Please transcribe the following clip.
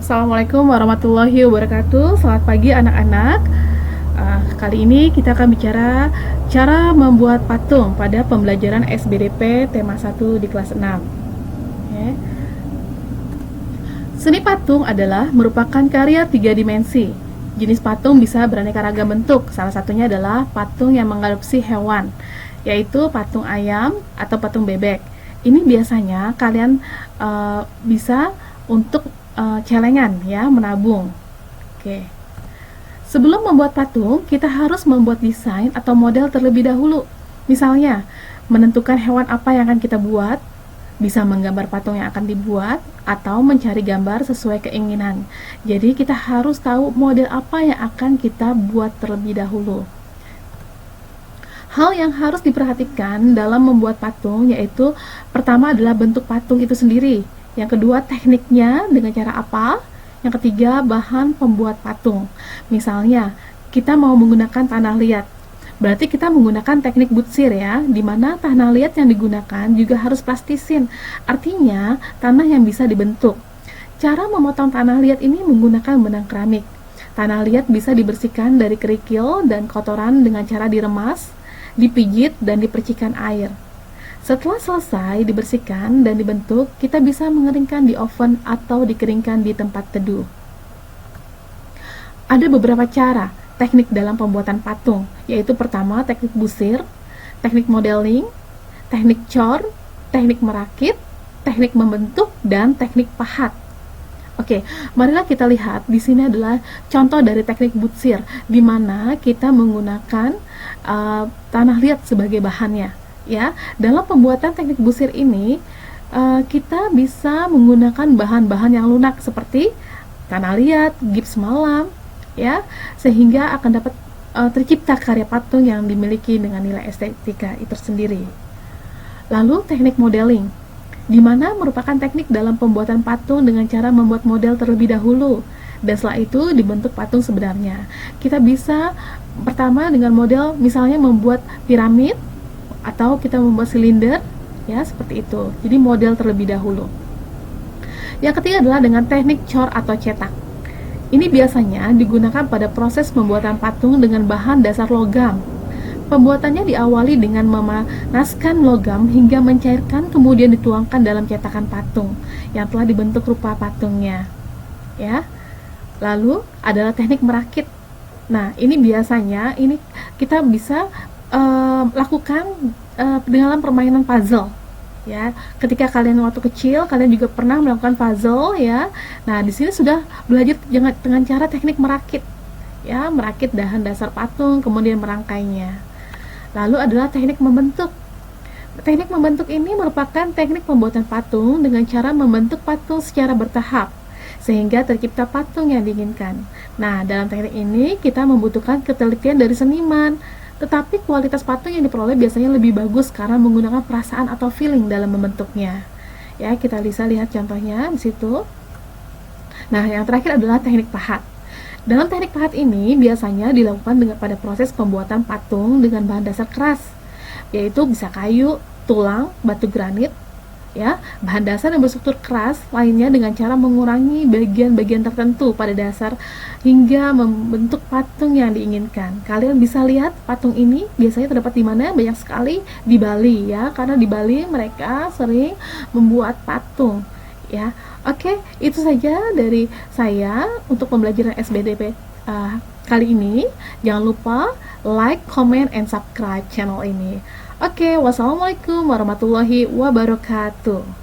Assalamualaikum warahmatullahi wabarakatuh. Selamat pagi anak-anak. Kali ini kita akan bicara cara membuat patung pada pembelajaran SBDP tema 1 di kelas 6. Oke. Seni patung adalah merupakan karya 3 dimensi. Jenis patung bisa beraneka ragam bentuk. Salah satunya adalah patung yang mengadopsi hewan, yaitu patung ayam atau patung bebek. Ini biasanya kalian bisa untuk celengan ya, menabung. Oke. Sebelum membuat patung, kita harus membuat desain atau model terlebih dahulu. Misalnya, menentukan hewan apa yang akan kita buat, bisa menggambar patung yang akan dibuat, atau mencari gambar sesuai keinginan. Jadi kita harus tahu model apa yang akan kita buat terlebih dahulu. Hal yang harus diperhatikan dalam membuat patung yaitu pertama adalah bentuk patung itu sendiri. Yang kedua, tekniknya dengan cara apa? Yang ketiga, bahan pembuat patung. Misalnya, kita mau menggunakan tanah liat. Berarti kita menggunakan teknik butsir ya, di mana tanah liat yang digunakan juga harus plastisin. Artinya, tanah yang bisa dibentuk. Cara memotong tanah liat ini menggunakan benang keramik. Tanah liat bisa dibersihkan dari kerikil dan kotoran dengan cara diremas, dipijit, dan dipercikan air. Setelah selesai dibersihkan dan dibentuk, kita bisa mengeringkan di oven atau dikeringkan di tempat teduh. Ada beberapa cara teknik dalam pembuatan patung, yaitu pertama teknik busir, teknik modeling, teknik cor, teknik merakit, teknik membentuk, dan teknik pahat. Oke, marilah kita lihat. Di sini adalah contoh dari teknik butsir, di mana kita menggunakan tanah liat sebagai bahannya. Ya, dalam pembuatan teknik busir ini kita bisa menggunakan bahan-bahan yang lunak seperti tanah liat, gips malam, ya, sehingga akan dapat tercipta karya patung yang dimiliki dengan nilai estetika itu sendiri. Lalu teknik modeling, di mana merupakan teknik dalam pembuatan patung dengan cara membuat model terlebih dahulu, dan setelah itu dibentuk patung sebenarnya. Kita bisa pertama dengan model, misalnya membuat piramid atau kita membuat silinder, ya, seperti itu. Jadi model terlebih dahulu. Yang ketiga adalah dengan teknik cor atau cetak. Ini biasanya digunakan pada proses pembuatan patung dengan bahan dasar logam. Pembuatannya diawali dengan memanaskan logam hingga mencairkan, kemudian dituangkan dalam cetakan patung yang telah dibentuk rupa patungnya. Ya. Lalu adalah teknik merakit. Nah, ini biasanya kita bisa lakukan dalam permainan puzzle. Ya, ketika kalian waktu kecil, kalian juga pernah melakukan puzzle ya. Nah, di sini sudah belajar dengan cara teknik merakit. Ya, merakit bahan dasar patung, kemudian merangkainya. Lalu adalah teknik membentuk. Teknik membentuk ini merupakan teknik pembuatan patung dengan cara membentuk patung secara bertahap sehingga tercipta patung yang diinginkan. Nah, dalam teknik ini kita membutuhkan ketelitian dari seniman, tetapi kualitas patung yang diperoleh biasanya lebih bagus karena menggunakan perasaan atau feeling dalam membentuknya. Ya, kita bisa lihat contohnya di situ. Nah, yang terakhir adalah teknik pahat. Dalam teknik pahat ini biasanya dilakukan pada proses pembuatan patung dengan bahan dasar keras, yaitu bisa kayu, tulang, batu granit, ya, bahan dasar yang berstruktur keras lainnya dengan cara mengurangi bagian-bagian tertentu pada dasar hingga membentuk patung yang diinginkan. Kalian bisa lihat patung ini biasanya terdapat di mana? Banyak sekali di Bali ya, karena di Bali mereka sering membuat patung ya. Oke, itu saja dari saya untuk pembelajaran SBDP kali ini. Jangan lupa like, comment, and subscribe channel ini. Oke, wassalamualaikum warahmatullahi wabarakatuh.